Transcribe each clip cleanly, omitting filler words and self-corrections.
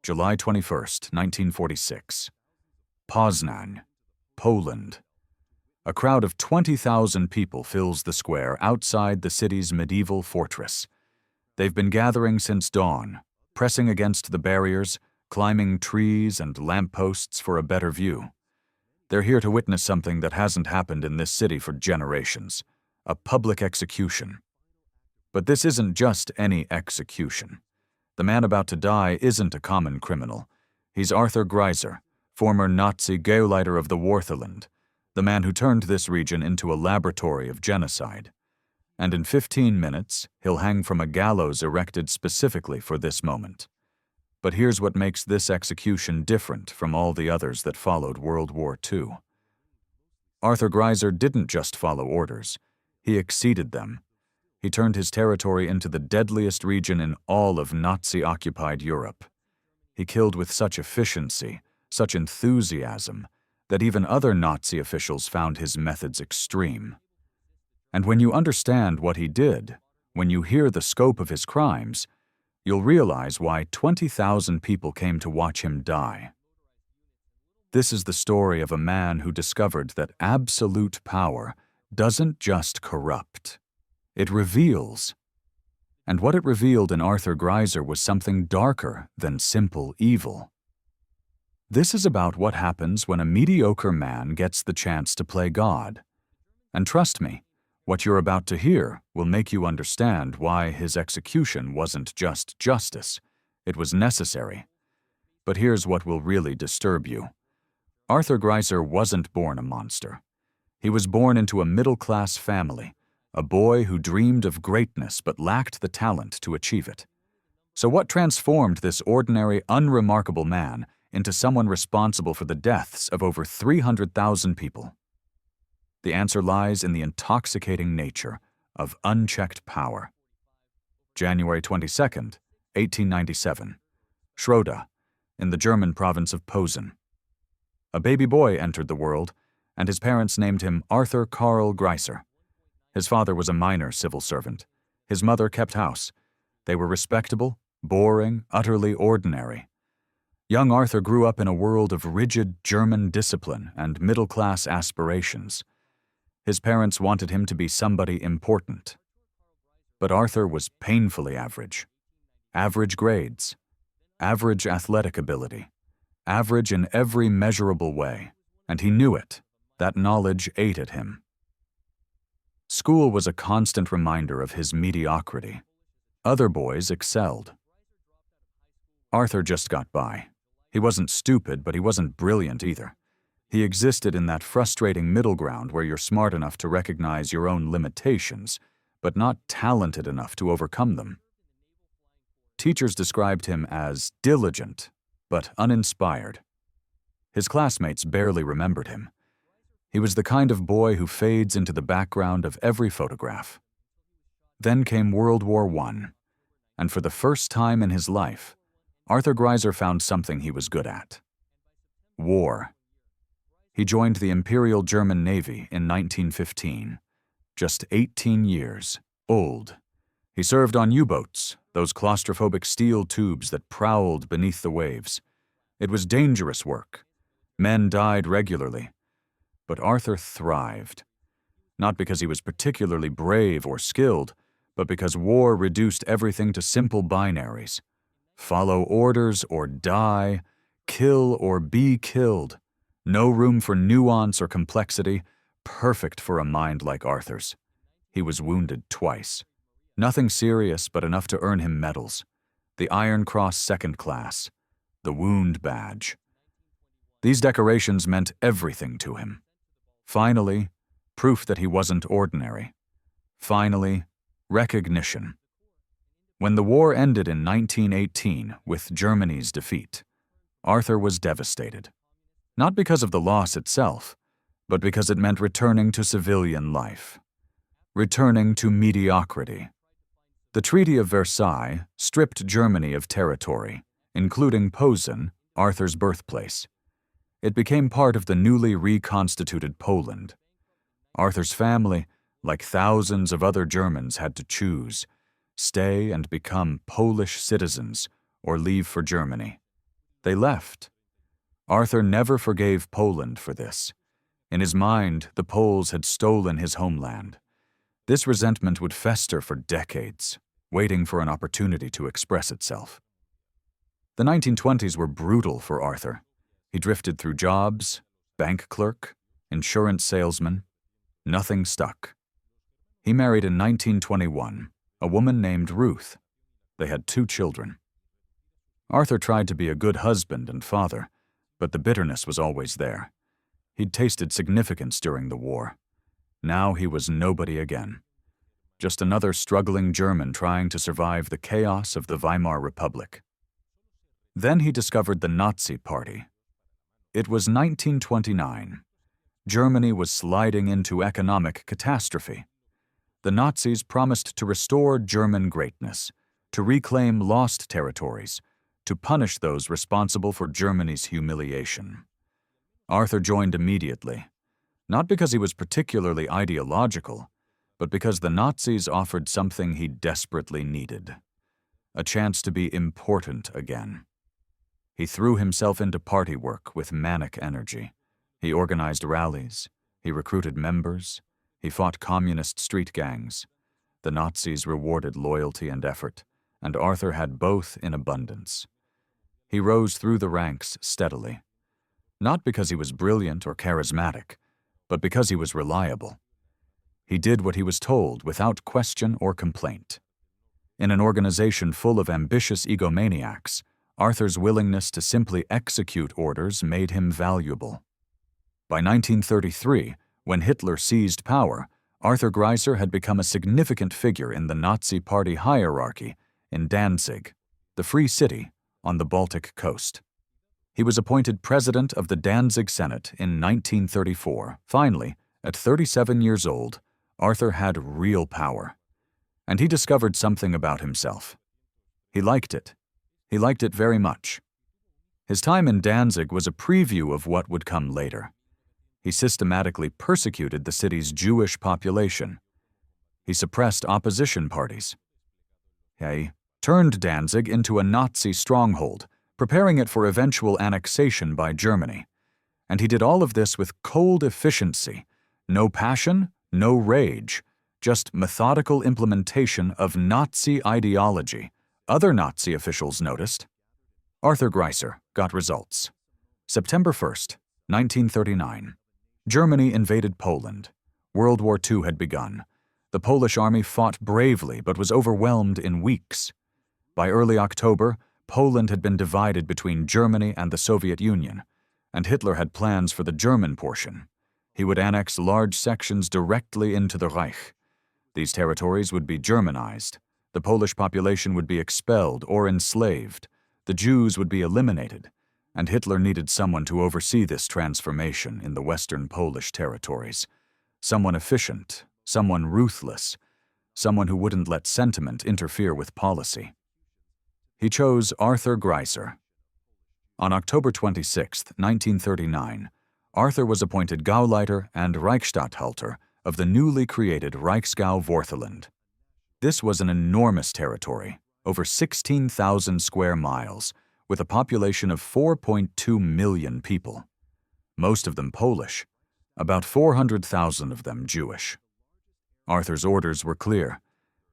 July 21, 1946. Poznań, Poland. A crowd of 20,000 people fills the square outside the city's medieval fortress. They've been gathering since dawn, pressing against the barriers, climbing trees and lampposts for a better view. They're here to witness something that hasn't happened in this city for generations, a public execution. But this isn't just any execution. The man about to die isn't a common criminal. He's Arthur Greiser, former Nazi Gauleiter of the Wartheland, the man who turned this region into a laboratory of genocide. And in 15 minutes, he'll hang from a gallows erected specifically for this moment. But here's what makes this execution different from all the others that followed World War II. Arthur Greiser didn't just follow orders. He exceeded them. He turned his territory into the deadliest region in all of Nazi-occupied Europe. He killed with such efficiency, such enthusiasm, that even other Nazi officials found his methods extreme. And when you understand what he did, when you hear the scope of his crimes, you'll realize why 20,000 people came to watch him die. This is the story of a man who discovered that absolute power doesn't just corrupt, it reveals. And what it revealed in Arthur Greiser was something darker than simple evil. This is about what happens when a mediocre man gets the chance to play God. And trust me, what you're about to hear will make you understand why his execution wasn't just justice, it was necessary. But here's what will really disturb you. Arthur Greiser wasn't born a monster. He was born into a middle-class family, a boy who dreamed of greatness but lacked the talent to achieve it. So what transformed this ordinary, unremarkable man into someone responsible for the deaths of over 300,000 people? The answer lies in the intoxicating nature of unchecked power. January 22nd, 1897. Schroda, in the German province of Poznań. A baby boy entered the world, and his parents named him Arthur Karl Greiser. His father was a minor civil servant. His mother kept house. They were respectable, boring, utterly ordinary. Young Arthur grew up in a world of rigid German discipline and middle-class aspirations. His parents wanted him to be somebody important. But Arthur was painfully average. Average grades, average athletic ability, average in every measurable way, and he knew it. That knowledge ate at him. School was a constant reminder of his mediocrity. Other boys excelled. Arthur just got by. He wasn't stupid, but he wasn't brilliant either. He existed in that frustrating middle ground where you're smart enough to recognize your own limitations, but not talented enough to overcome them. Teachers described him as diligent, but uninspired. His classmates barely remembered him. He was the kind of boy who fades into the background of every photograph. Then came World War I, and for the first time in his life, Arthur Greiser found something he was good at: war. He joined the Imperial German Navy in 1915, just 18 years old. He served on U-boats, those claustrophobic steel tubes that prowled beneath the waves. It was dangerous work. Men died regularly. But Arthur thrived. Not because he was particularly brave or skilled, but because war reduced everything to simple binaries. Follow orders or die, kill or be killed. No room for nuance or complexity, perfect for a mind like Arthur's. He was wounded twice. Nothing serious, but enough to earn him medals. The Iron Cross Second Class, the Wound Badge. These decorations meant everything to him. Finally, proof that he wasn't ordinary. Finally, recognition. When the war ended in 1918 with Germany's defeat, Arthur was devastated. Not because of the loss itself, but because it meant returning to civilian life. Returning to mediocrity. The Treaty of Versailles stripped Germany of territory, including Poznań, Arthur's birthplace. It became part of the newly reconstituted Poland. Arthur's family, like thousands of other Germans, had to choose: stay and become Polish citizens or leave for Germany. They left. Arthur never forgave Poland for this. In his mind, the Poles had stolen his homeland. This resentment would fester for decades, waiting for an opportunity to express itself. The 1920s were brutal for Arthur. He drifted through jobs, bank clerk, insurance salesman. Nothing stuck. He married in 1921 a woman named Ruth. They had 2 children. Arthur tried to be a good husband and father, but the bitterness was always there. He'd tasted significance during the war. Now he was nobody again. Just another struggling German trying to survive the chaos of the Weimar Republic. Then he discovered the Nazi Party. It was 1929. Germany was sliding into economic catastrophe. The Nazis promised to restore German greatness, to reclaim lost territories, to punish those responsible for Germany's humiliation. Arthur joined immediately, not because he was particularly ideological, but because the Nazis offered something he desperately needed: a chance to be important again. He threw himself into party work with manic energy. He organized rallies. He recruited members. He fought communist street gangs. The Nazis rewarded loyalty and effort, and Arthur had both in abundance. He rose through the ranks steadily, not because he was brilliant or charismatic, but because he was reliable. He did what he was told without question or complaint. In an organization full of ambitious egomaniacs, Arthur's willingness to simply execute orders made him valuable. By 1933, when Hitler seized power, Arthur Greiser had become a significant figure in the Nazi Party hierarchy in Danzig, the free city on the Baltic coast. He was appointed president of the Danzig Senate in 1934. Finally, at 37 years old, Arthur had real power. And he discovered something about himself. He liked it. He liked it very much. His time in Danzig was a preview of what would come later. He systematically persecuted the city's Jewish population. He suppressed opposition parties. He turned Danzig into a Nazi stronghold, preparing it for eventual annexation by Germany. And he did all of this with cold efficiency, no passion, no rage, just methodical implementation of Nazi ideology. Other Nazi officials noticed. Arthur Greiser got results. September 1st, 1939. Germany invaded Poland. World War II had begun. The Polish army fought bravely but was overwhelmed in weeks. By early October, Poland had been divided between Germany and the Soviet Union, and Hitler had plans for the German portion. He would annex large sections directly into the Reich. These territories would be Germanized. The Polish population would be expelled or enslaved. The Jews would be eliminated, and Hitler needed someone to oversee this transformation in the Western Polish territories. Someone efficient, someone ruthless, someone who wouldn't let sentiment interfere with policy. He chose Arthur Greiser. On October 26, 1939, Arthur was appointed Gauleiter and Reichsstatthalter of the newly created Reichsgau Wartheland. This was an enormous territory, over 16,000 square miles, with a population of 4.2 million people. Most of them Polish, about 400,000 of them Jewish. Arthur's orders were clear: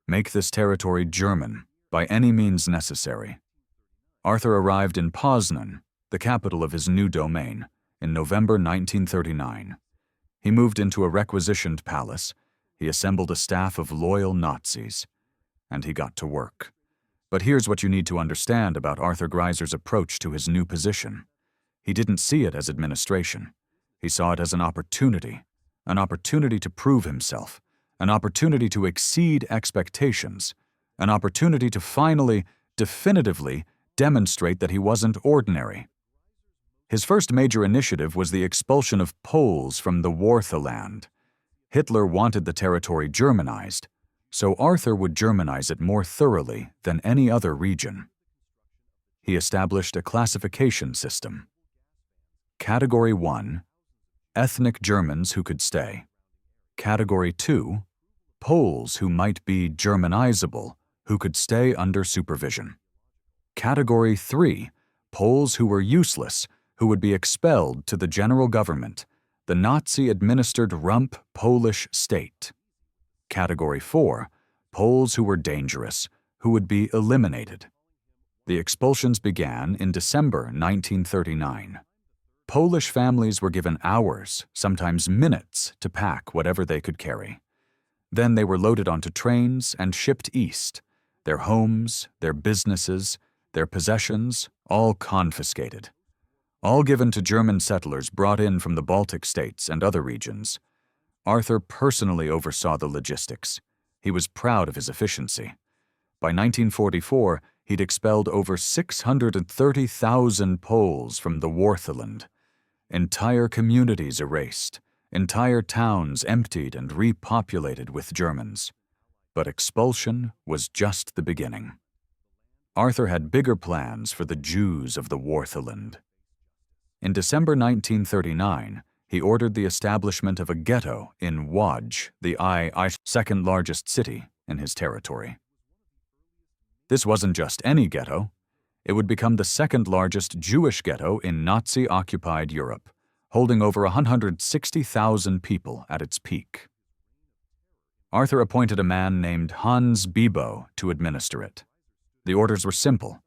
make this territory German, by any means necessary. Arthur arrived in Poznań, the capital of his new domain, in November 1939. He moved into a requisitioned palace. He assembled a staff of loyal Nazis, and he got to work. But here's what you need to understand about Arthur Greiser's approach to his new position. He didn't see it as administration. He saw it as an opportunity to prove himself, an opportunity to exceed expectations, an opportunity to finally, definitively demonstrate that he wasn't ordinary. His first major initiative was the expulsion of Poles from the Wartheland. Hitler wanted the territory Germanized, so Arthur would Germanize it more thoroughly than any other region. He established a classification system. Category 1, ethnic Germans who could stay. Category 2, Poles who might be Germanizable, who could stay under supervision. Category 3, Poles who were useless, who would be expelled to the general government, the Nazi-administered rump Polish state. Category 4, Poles who were dangerous, who would be eliminated. The expulsions began in December 1939. Polish families were given hours, sometimes minutes, to pack whatever they could carry. Then they were loaded onto trains and shipped east, their homes, their businesses, their possessions, all confiscated. All given to German settlers brought in from the Baltic states and other regions. Arthur personally oversaw the logistics. He was proud of his efficiency. By 1944, he'd expelled over 630,000 Poles from the Wartheland. Entire communities erased, entire towns emptied and repopulated with Germans. But expulsion was just the beginning. Arthur had bigger plans for the Jews of the Wartheland. In December 1939, he ordered the establishment of a ghetto in Łódź, the second largest city in his territory. This wasn't just any ghetto. It would become the second largest Jewish ghetto in Nazi-occupied Europe, holding over 160,000 people at its peak. Arthur appointed a man named Hans Bibo to administer it. The orders were simple: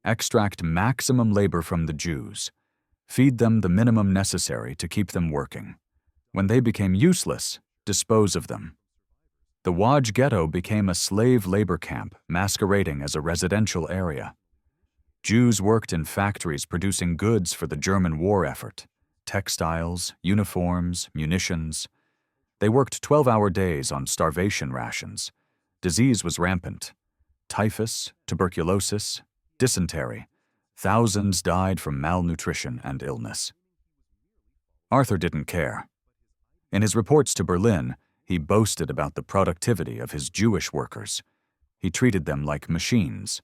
extract maximum labor from the Jews, feed them the minimum necessary to keep them working. When they became useless, dispose of them. The Łódź ghetto became a slave labor camp masquerading as a residential area. Jews worked in factories producing goods for the German war effort: textiles, uniforms, munitions. They worked 12-hour days on starvation rations. Disease was rampant: typhus, tuberculosis, dysentery. Thousands died from malnutrition and illness. Arthur didn't care. In his reports to Berlin, he boasted about the productivity of his Jewish workers. He treated them like machines.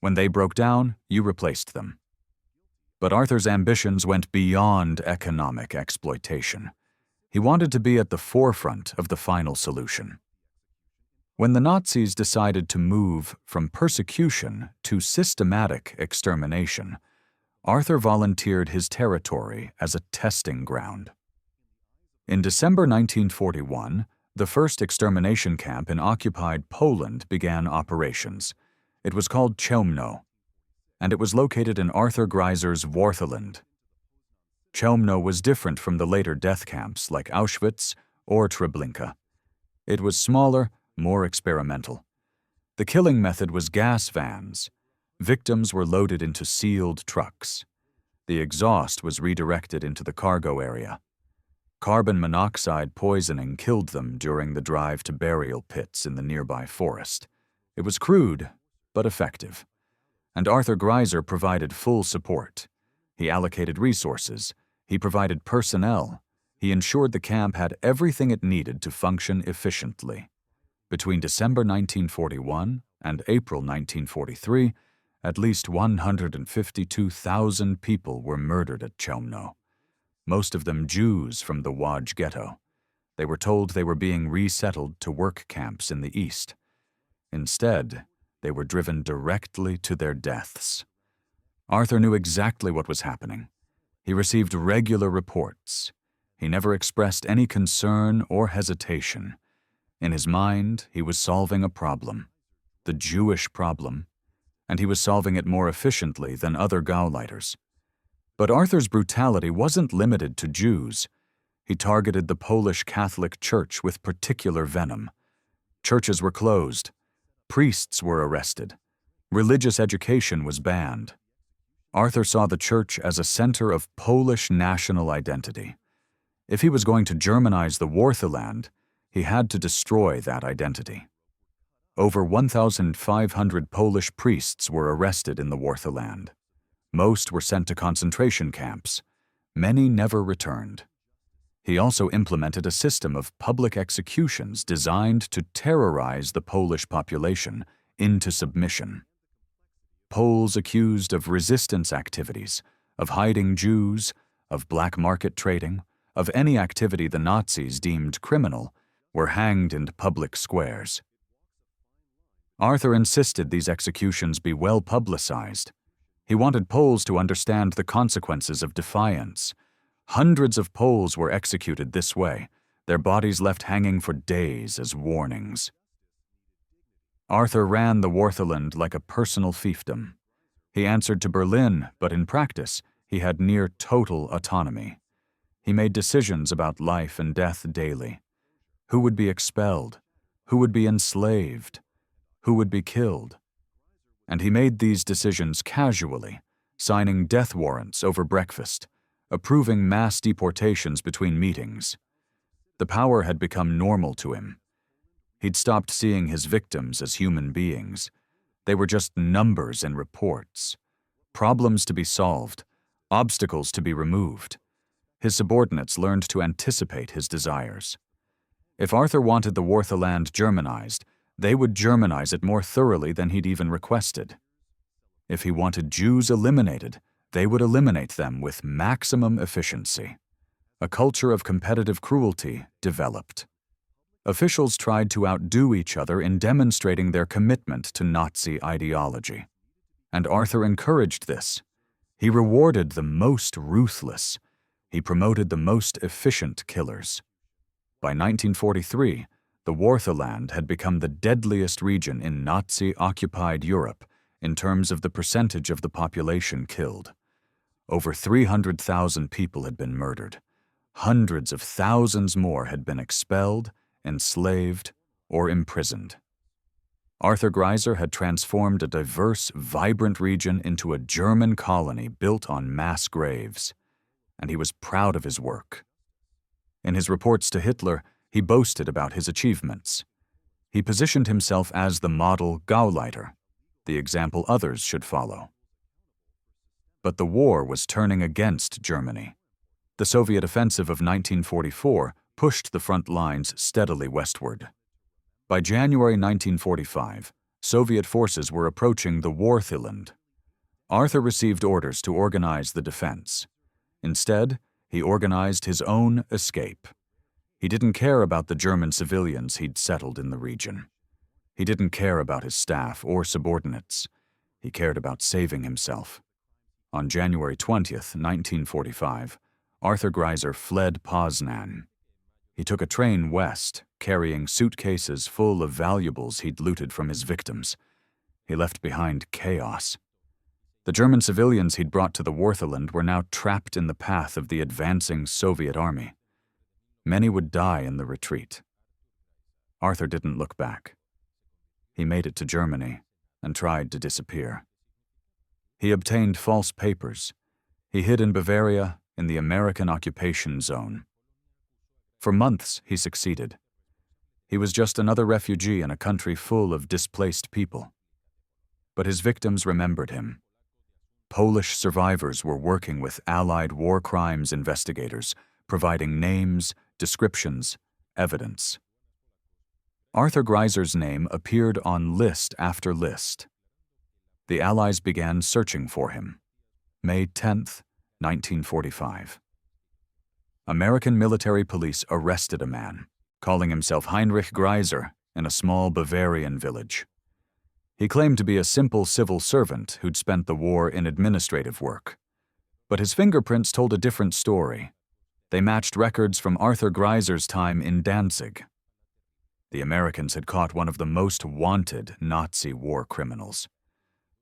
When they broke down, you replaced them. But Arthur's ambitions went beyond economic exploitation. He wanted to be at the forefront of the final solution. When the Nazis decided to move from persecution to systematic extermination, Arthur volunteered his territory as a testing ground. In December 1941, the first extermination camp in occupied Poland began operations. It was called Chełmno, and it was located in Arthur Greiser's Wartheland. Chełmno was different from the later death camps like Auschwitz or Treblinka. It was smaller, more experimental. The killing method was gas vans. Victims were loaded into sealed trucks. The exhaust was redirected into the cargo area. Carbon monoxide poisoning killed them during the drive to burial pits in the nearby forest. It was crude, but effective. And Arthur Greiser provided full support. He allocated resources. He provided personnel. He ensured the camp had everything it needed to function efficiently. Between December 1941 and April 1943, at least 152,000 people were murdered at Chełmno, most of them Jews from the Łódź ghetto. They were told they were being resettled to work camps in the east. Instead, they were driven directly to their deaths. Arthur knew exactly what was happening. He received regular reports. He never expressed any concern or hesitation. In his mind, he was solving a problem, the Jewish problem, and he was solving it more efficiently than other Gauleiters. But Arthur's brutality wasn't limited to Jews. He targeted the Polish Catholic Church with particular venom. Churches were closed. Priests were arrested. Religious education was banned. Arthur saw the church as a center of Polish national identity. If he was going to Germanize the Wartheland, he had to destroy that identity. Over 1,500 Polish priests were arrested in the Wartheland. Most were sent to concentration camps. Many never returned. He also implemented a system of public executions designed to terrorize the Polish population into submission. Poles accused of resistance activities, of hiding Jews, of black market trading, of any activity the Nazis deemed criminal, were hanged in public squares. Arthur insisted these executions be well publicized. He wanted Poles to understand the consequences of defiance. Hundreds of Poles were executed this way, their bodies left hanging for days as warnings. Arthur ran the Wartheland like a personal fiefdom. He answered to Berlin, but in practice, he had near total autonomy. He made decisions about life and death daily. Who would be expelled? Who would be enslaved? Who would be killed? And he made these decisions casually, signing death warrants over breakfast, approving mass deportations between meetings. The power had become normal to him. He'd stopped seeing his victims as human beings. They were just numbers in reports, problems to be solved, obstacles to be removed. His subordinates learned to anticipate his desires. If Arthur wanted the Wartheland Germanized, they would Germanize it more thoroughly than he'd even requested. If he wanted Jews eliminated, they would eliminate them with maximum efficiency. A culture of competitive cruelty developed. Officials tried to outdo each other in demonstrating their commitment to Nazi ideology. And Arthur encouraged this. He rewarded the most ruthless. He promoted the most efficient killers. By 1943, the Wartheland had become the deadliest region in Nazi-occupied Europe in terms of the percentage of the population killed. Over 300,000 people had been murdered. Hundreds of thousands more had been expelled, enslaved, or imprisoned. Arthur Greiser had transformed a diverse, vibrant region into a German colony built on mass graves, and he was proud of his work. In his reports to Hitler, he boasted about his achievements. He positioned himself as the model Gauleiter, the example others should follow. But the war was turning against Germany. The Soviet offensive of 1944 pushed the front lines steadily westward. By January 1945, Soviet forces were approaching the Wartheland. Arthur received orders to organize the defense. Instead, he organized his own escape. He didn't care about the German civilians he'd settled in the region. He didn't care about his staff or subordinates. He cared about saving himself. On January 20th, 1945, Arthur Greiser fled Poznań. He took a train west, carrying suitcases full of valuables he'd looted from his victims. He left behind chaos. The German civilians he'd brought to the Wartheland were now trapped in the path of the advancing Soviet army. Many would die in the retreat. Arthur didn't look back. He made it to Germany and tried to disappear. He obtained false papers. He hid in Bavaria in the American occupation zone. For months, he succeeded. He was just another refugee in a country full of displaced people. But his victims remembered him. Polish survivors were working with Allied war crimes investigators, providing names, descriptions, evidence. Arthur Greiser's name appeared on list after list. The Allies began searching for him. May 10th, 1945. American military police arrested a man, calling himself Heinrich Greiser, in a small Bavarian village. He claimed to be a simple civil servant who'd spent the war in administrative work. But his fingerprints told a different story. They matched records from Arthur Greiser's time in Danzig. The Americans had caught one of the most wanted Nazi war criminals.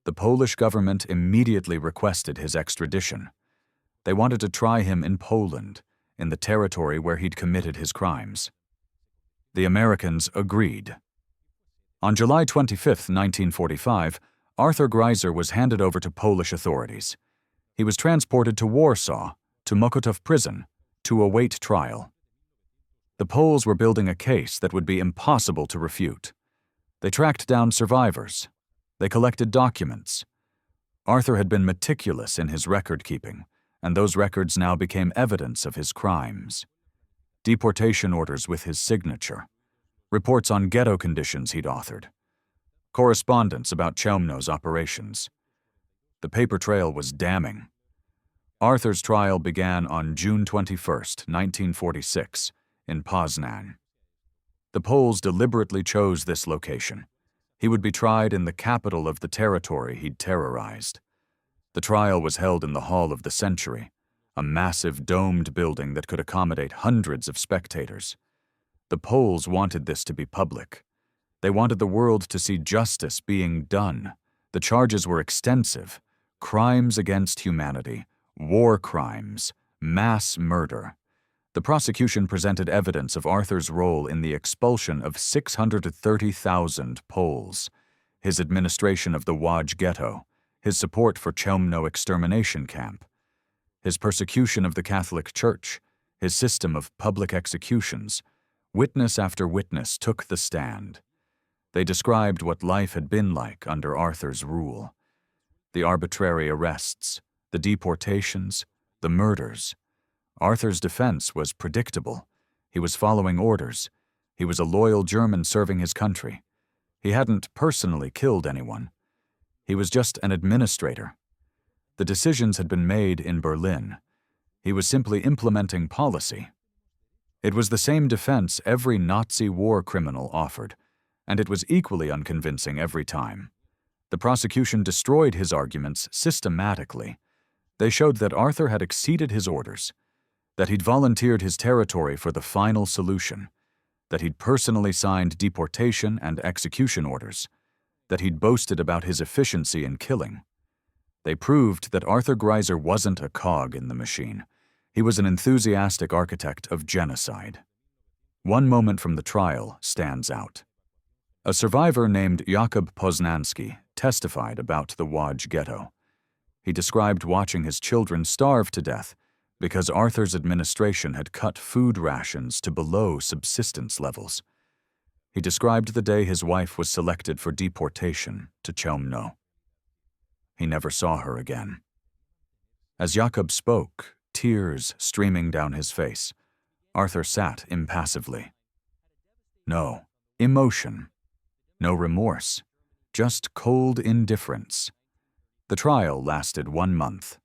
The Polish government immediately requested his extradition. They wanted to try him in Poland, in the territory where he'd committed his crimes. The Americans agreed. On July 25, 1945, Arthur Greiser was handed over to Polish authorities. He was transported to Warsaw, to Mokotów prison, to await trial. The Poles were building a case that would be impossible to refute. They tracked down survivors. They collected documents. Arthur had been meticulous in his record-keeping, and those records now became evidence of his crimes. Deportation orders with his signature, reports on ghetto conditions he'd authored, correspondence about Chełmno's operations. The paper trail was damning. Arthur's trial began on June 21, 1946, in Poznań. The Poles deliberately chose this location. He would be tried in the capital of the territory he'd terrorized. The trial was held in the Hall of the Century, a massive domed building that could accommodate hundreds of spectators. The Poles wanted this to be public. They wanted the world to see justice being done. The charges were extensive: crimes against humanity, war crimes, mass murder. The prosecution presented evidence of Arthur's role in the expulsion of 630,000 Poles, his administration of the Łódź ghetto, his support for Chełmno extermination camp, his persecution of the Catholic Church, his system of public executions. Witness after witness took the stand. They described what life had been like under Arthur's rule: the arbitrary arrests, the deportations, the murders. Arthur's defense was predictable. He was following orders. He was a loyal German serving his country. He hadn't personally killed anyone. He was just an administrator. The decisions had been made in Berlin. He was simply implementing policy. It was the same defense every Nazi war criminal offered, and it was equally unconvincing every time. The prosecution destroyed his arguments systematically. They showed that Arthur had exceeded his orders, that he'd volunteered his territory for the final solution, that he'd personally signed deportation and execution orders, that he'd boasted about his efficiency in killing. They proved that Arthur Greiser wasn't a cog in the machine. He was an enthusiastic architect of genocide. One moment from the trial stands out. A survivor named Jakub Poznański testified about the Łódź ghetto. He described watching his children starve to death because Arthur's administration had cut food rations to below subsistence levels. He described the day his wife was selected for deportation to Chełmno. He never saw her again. As Jakub spoke, tears streaming down his face, Arthur sat impassively. No emotion, no remorse, just cold indifference. The trial lasted 1 month.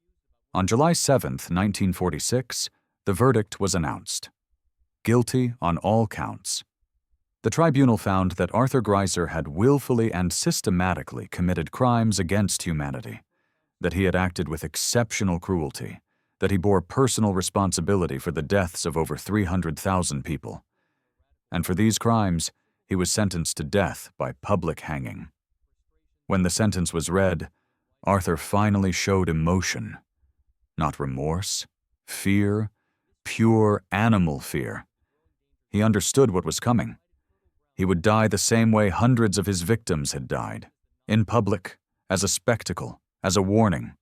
On July 7, 1946, the verdict was announced: guilty on all counts. The tribunal found that Arthur Greiser had willfully and systematically committed crimes against humanity, that he had acted with exceptional cruelty, that he bore personal responsibility for the deaths of over 300,000 people. And for these crimes, he was sentenced to death by public hanging. When the sentence was read, Arthur finally showed emotion. Not remorse, fear, pure animal fear. He understood what was coming. He would die the same way hundreds of his victims had died, in public, as a spectacle, as a warning.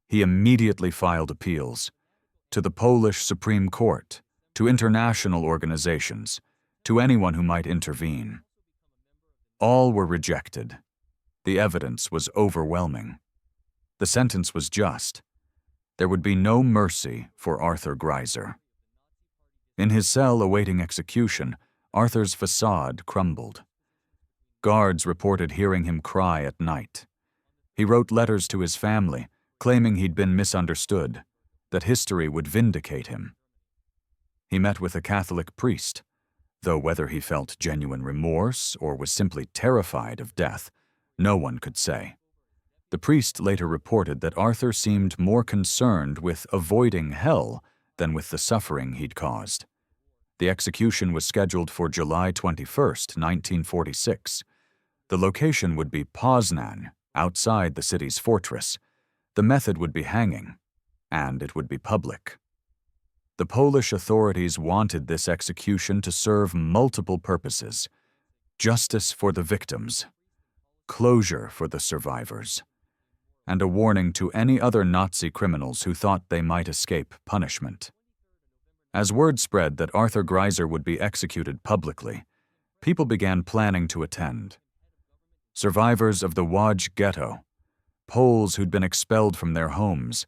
He immediately filed appeals to the Polish Supreme Court, to international organizations, to anyone who might intervene. All were rejected. The evidence was overwhelming. The sentence was just. There would be no mercy for Arthur Greiser. In his cell awaiting execution, Arthur's facade crumbled. Guards reported hearing him cry at night. He wrote letters to his family, claiming he'd been misunderstood, that history would vindicate him. He met with a Catholic priest, though whether he felt genuine remorse or was simply terrified of death, no one could say. The priest later reported that Arthur seemed more concerned with avoiding hell than with the suffering he'd caused. The execution was scheduled for July 21, 1946. The location would be Poznań, outside the city's fortress. The method would be hanging, and it would be public. The Polish authorities wanted this execution to serve multiple purposes: justice for the victims, closure for the survivors, and a warning to any other Nazi criminals who thought they might escape punishment. As word spread that Arthur Greiser would be executed publicly, people began planning to attend. Survivors of the Łódź ghetto, Poles who'd been expelled from their homes,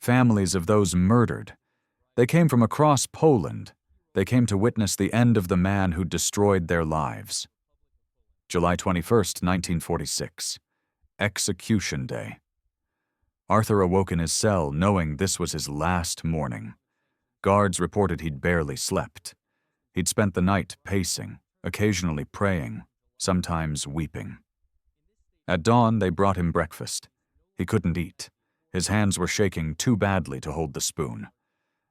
families of those murdered. They came from across Poland. They came to witness the end of the man who destroyed their lives. July 21, 1946. Execution Day. Arthur awoke in his cell knowing this was his last morning. Guards reported he'd barely slept. He'd spent the night pacing, occasionally praying, sometimes weeping. At dawn, they brought him breakfast. He couldn't eat. His hands were shaking too badly to hold the spoon.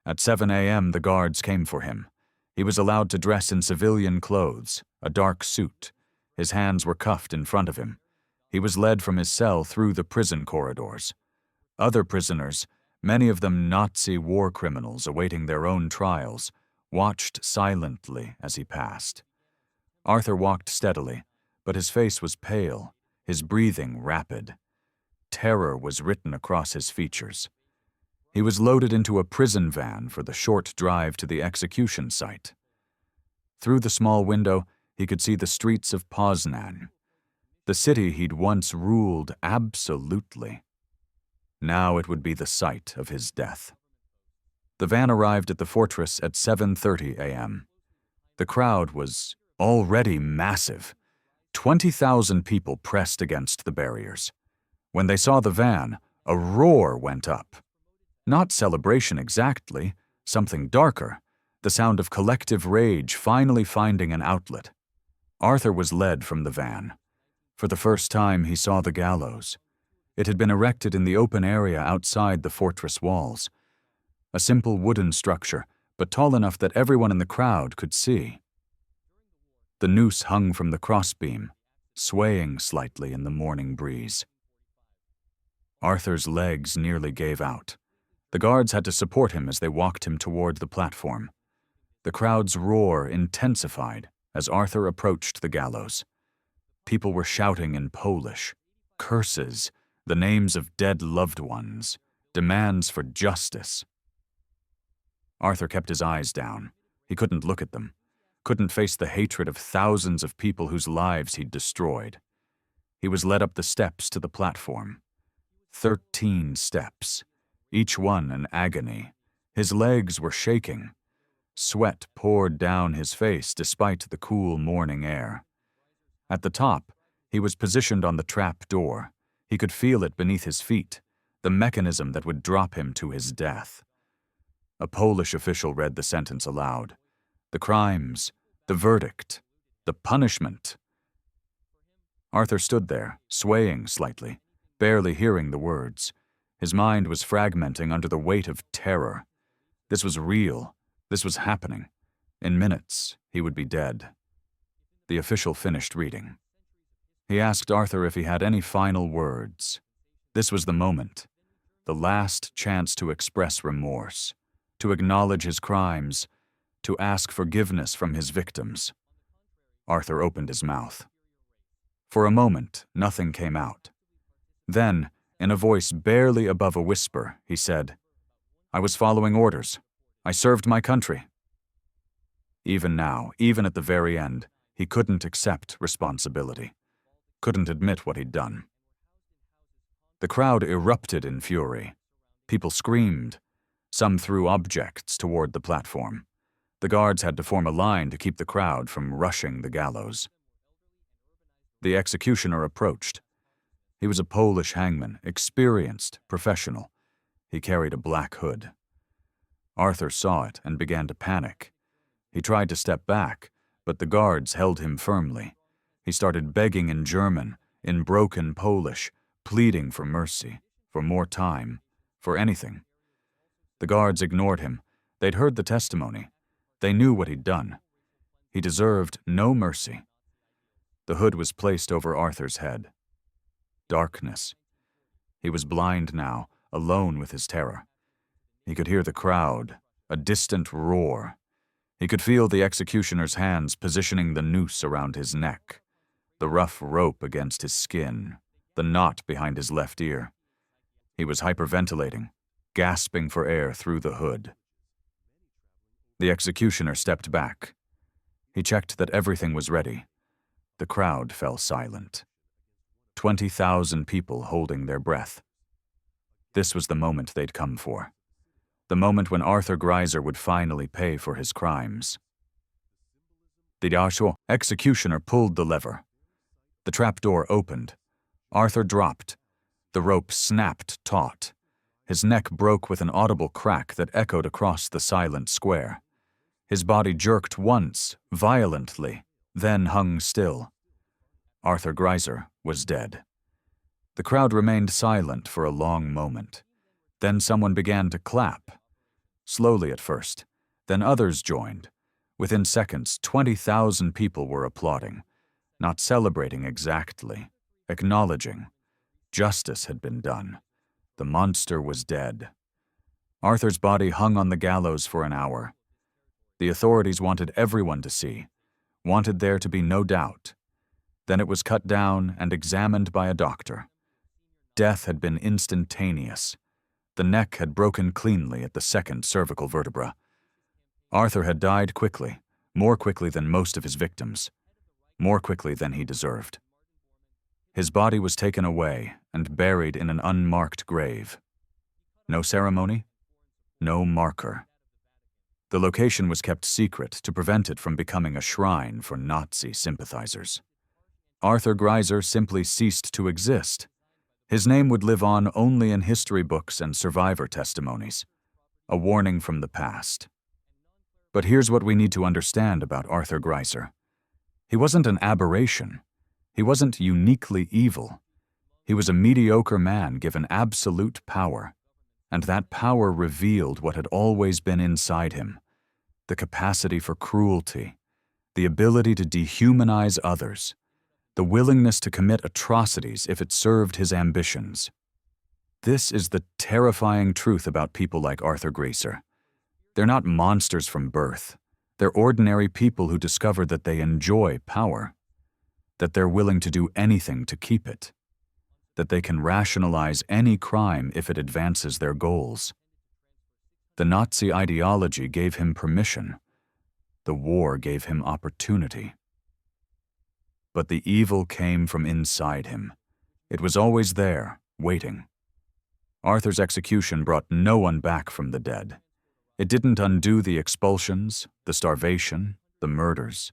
At 7 a.m., the guards came for him. He was allowed to dress in civilian clothes, a dark suit. His hands were cuffed in front of him. He was led from his cell through the prison corridors. Other prisoners, many of them Nazi war criminals awaiting their own trials, watched silently as he passed. Arthur walked steadily, but his face was pale, his breathing rapid. Terror was written across his features. He was loaded into a prison van for the short drive to the execution site. Through the small window, he could see the streets of Poznań, the city he'd once ruled absolutely. Now it would be the site of his death. The van arrived at the fortress at 7:30 a.m. The crowd was already massive. 20,000 people pressed against the barriers. When they saw the van, a roar went up. Not celebration exactly, something darker, the sound of collective rage finally finding an outlet. Arthur was led from the van. For the first time, he saw the gallows. It had been erected in the open area outside the fortress walls. A simple wooden structure, but tall enough that everyone in the crowd could see. The noose hung from the crossbeam, swaying slightly in the morning breeze. Arthur's legs nearly gave out. The guards had to support him as they walked him toward the platform. The crowd's roar intensified as Arthur approached the gallows. People were shouting in Polish, curses, the names of dead loved ones, demands for justice. Arthur kept his eyes down. He couldn't look at them, couldn't face the hatred of thousands of people whose lives he'd destroyed. He was led up the steps to the platform. 13 steps, each one an agony. His legs were shaking. Sweat poured down his face despite the cool morning air. At the top, he was positioned on the trap door. He could feel it beneath his feet, the mechanism that would drop him to his death. A Polish official read the sentence aloud. The crimes, the verdict, the punishment. Arthur stood there, swaying slightly, barely hearing the words. His mind was fragmenting under the weight of terror. This was real. This was happening. In minutes, he would be dead. The official finished reading. He asked Arthur if he had any final words. This was the moment, the last chance to express remorse, to acknowledge his crimes, to ask forgiveness from his victims. Arthur opened his mouth. For a moment, nothing came out. Then, in a voice barely above a whisper, he said, "I was following orders. I served my country." Even now, even at the very end, he couldn't accept responsibility, couldn't admit what he'd done. The crowd erupted in fury. People screamed. Some threw objects toward the platform. The guards had to form a line to keep the crowd from rushing the gallows. The executioner approached. He was a Polish hangman, experienced, professional. He carried a black hood. Arthur saw it and began to panic. He tried to step back, but the guards held him firmly. He started begging in German, in broken Polish, pleading for mercy, for more time, for anything. The guards ignored him. They'd heard the testimony. They knew what he'd done. He deserved no mercy. The hood was placed over Arthur's head. Darkness. He was blind now, alone with his terror. He could hear the crowd, a distant roar. He could feel the executioner's hands positioning the noose around his neck, the rough rope against his skin, the knot behind his left ear. He was hyperventilating, gasping for air through the hood. The executioner stepped back. He checked that everything was ready. The crowd fell silent. 20,000 people holding their breath. This was the moment they'd come for. The moment when Arthur Greiser would finally pay for his crimes. The executioner pulled the lever. The trapdoor opened. Arthur dropped. The rope snapped taut. His neck broke with an audible crack that echoed across the silent square. His body jerked once, violently, then hung still. Arthur Greiser was dead. The crowd remained silent for a long moment. Then someone began to clap. Slowly at first. Then others joined. Within seconds, 20,000 people were applauding, not celebrating exactly, acknowledging. Justice had been done. The monster was dead. Arthur's body hung on the gallows for an hour. The authorities wanted everyone to see, wanted there to be no doubt. Then it was cut down and examined by a doctor. Death had been instantaneous. The neck had broken cleanly at the second cervical vertebra. Arthur had died quickly, more quickly than most of his victims, more quickly than he deserved. His body was taken away and buried in an unmarked grave. No ceremony, no marker. The location was kept secret to prevent it from becoming a shrine for Nazi sympathizers. Arthur Greiser simply ceased to exist. His name would live on only in history books and survivor testimonies, a warning from the past. But here's what we need to understand about Arthur Greiser. He wasn't an aberration. He wasn't uniquely evil. He was a mediocre man given absolute power, and that power revealed what had always been inside him: the capacity for cruelty, the ability to dehumanize others, the willingness to commit atrocities if it served his ambitions. This is the terrifying truth about people like Arthur Greiser. They're not monsters from birth. They're ordinary people who discover that they enjoy power, that they're willing to do anything to keep it, that they can rationalize any crime if it advances their goals. The Nazi ideology gave him permission. The war gave him opportunity. But the evil came from inside him. It was always there, waiting. Arthur's execution brought no one back from the dead. It didn't undo the expulsions, the starvation, the murders,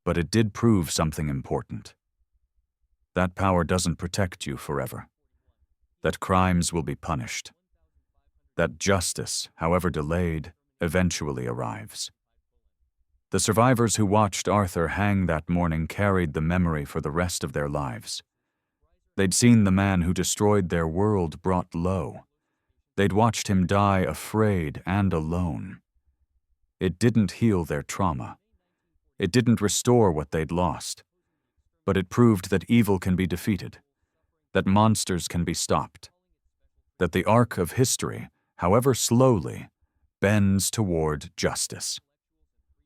but it did prove something important. That power doesn't protect you forever. That crimes will be punished. That justice, however delayed, eventually arrives. The survivors who watched Arthur hang that morning carried the memory for the rest of their lives. They'd seen the man who destroyed their world brought low. They'd watched him die afraid and alone. It didn't heal their trauma. It didn't restore what they'd lost. But it proved that evil can be defeated, that monsters can be stopped, that the arc of history, however slowly, bends toward justice.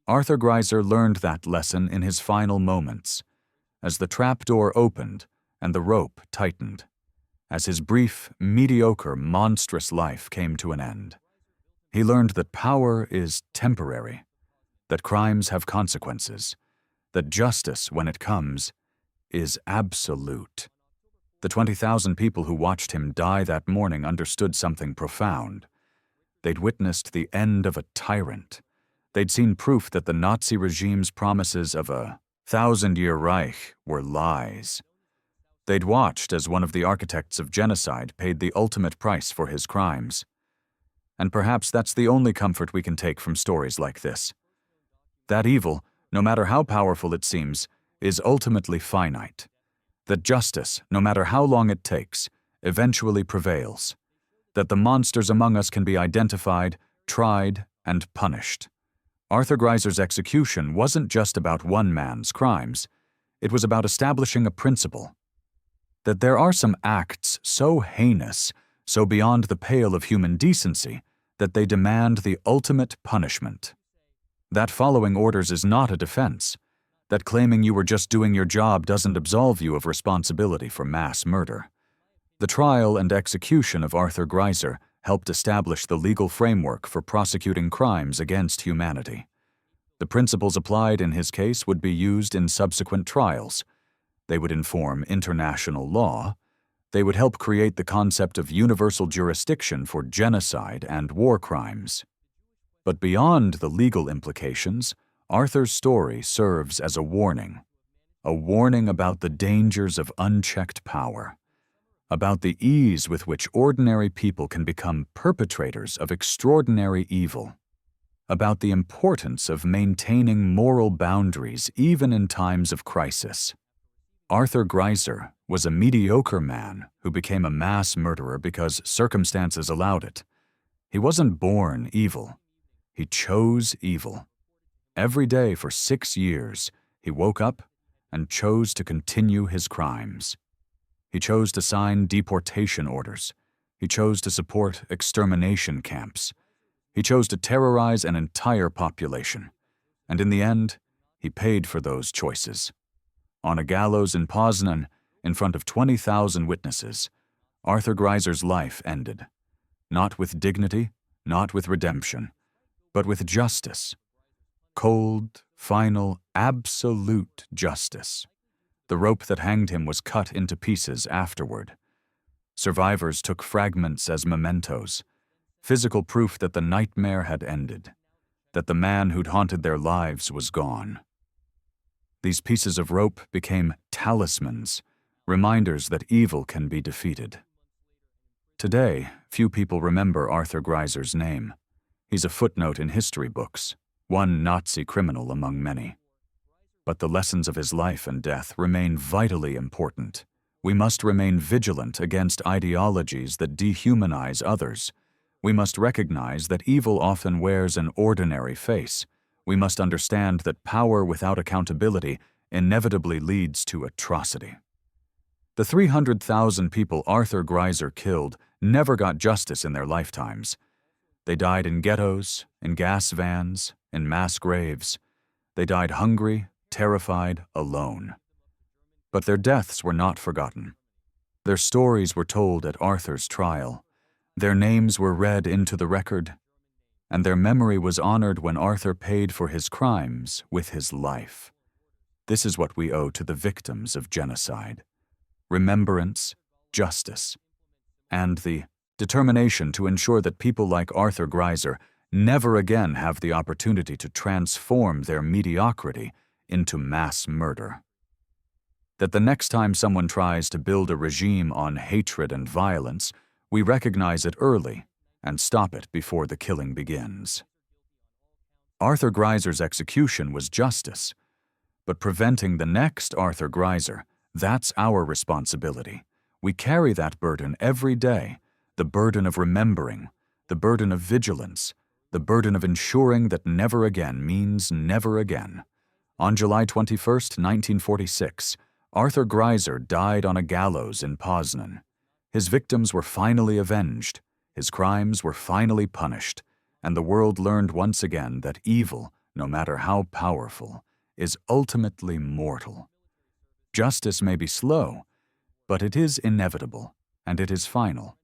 Arthur Greiser learned that lesson in his final moments, as the trapdoor opened and the rope tightened, as his brief, mediocre, monstrous life came to an end. He learned that power is temporary, that crimes have consequences, that justice, when it comes, is absolute. The 20,000 people who watched him die that morning understood something profound. They'd witnessed the end of a tyrant. They'd seen proof that the Nazi regime's promises of a 1,000-year Reich were lies. They'd watched as one of the architects of genocide paid the ultimate price for his crimes. And perhaps that's the only comfort we can take from stories like this. That evil, no matter how powerful it seems, is ultimately finite. That justice, no matter how long it takes, eventually prevails. That the monsters among us can be identified, tried, and punished. Arthur Greiser's execution wasn't just about one man's crimes. It was about establishing a principle. That there are some acts so heinous, so beyond the pale of human decency, that they demand the ultimate punishment. That following orders is not a defense. That claiming you were just doing your job doesn't absolve you of responsibility for mass murder. The trial and execution of Arthur Greiser helped establish the legal framework for prosecuting crimes against humanity. The principles applied in his case would be used in subsequent trials. They would inform international law. They would help create the concept of universal jurisdiction for genocide and war crimes. But beyond the legal implications, Arthur's story serves as a warning about the dangers of unchecked power, about the ease with which ordinary people can become perpetrators of extraordinary evil, about the importance of maintaining moral boundaries even in times of crisis. Arthur Greiser was a mediocre man who became a mass murderer because circumstances allowed it. He wasn't born evil. He chose evil. Every day for 6 years, he woke up and chose to continue his crimes. He chose to sign deportation orders. He chose to support extermination camps. He chose to terrorize an entire population. And in the end, he paid for those choices. On a gallows in Poznań, in front of 20,000 witnesses, Arthur Greiser's life ended. Not with dignity, not with redemption, but with justice. Cold, final, absolute justice. The rope that hanged him was cut into pieces afterward. Survivors took fragments as mementos, physical proof that the nightmare had ended, that the man who'd haunted their lives was gone. These pieces of rope became talismans, reminders that evil can be defeated. Today, few people remember Arthur Greiser's name. He's a footnote in history books, one Nazi criminal among many. But the lessons of his life and death remain vitally important. We must remain vigilant against ideologies that dehumanize others. We must recognize that evil often wears an ordinary face. We must understand that power without accountability inevitably leads to atrocity. The 300,000 people Arthur Greiser killed never got justice in their lifetimes. They died in ghettos, in gas vans, in mass graves. They died hungry, terrified, alone. But their deaths were not forgotten. Their stories were told at Arthur's trial. Their names were read into the record, and their memory was honored when Arthur paid for his crimes with his life. This is what we owe to the victims of genocide: remembrance, justice, and the determination to ensure that people like Arthur Greiser never again have the opportunity to transform their mediocrity into mass murder. That the next time someone tries to build a regime on hatred and violence, we recognize it early and stop it before the killing begins. Arthur Greiser's execution was justice, but preventing the next Arthur Greiser, that's our responsibility. We carry that burden every day, the burden of remembering, the burden of vigilance, the burden of ensuring that never again means never again. On July 21, 1946, Arthur Greiser died on a gallows in Poznań. His victims were finally avenged, his crimes were finally punished, and the world learned once again that evil, no matter how powerful, is ultimately mortal. Justice may be slow, but it is inevitable, and it is final.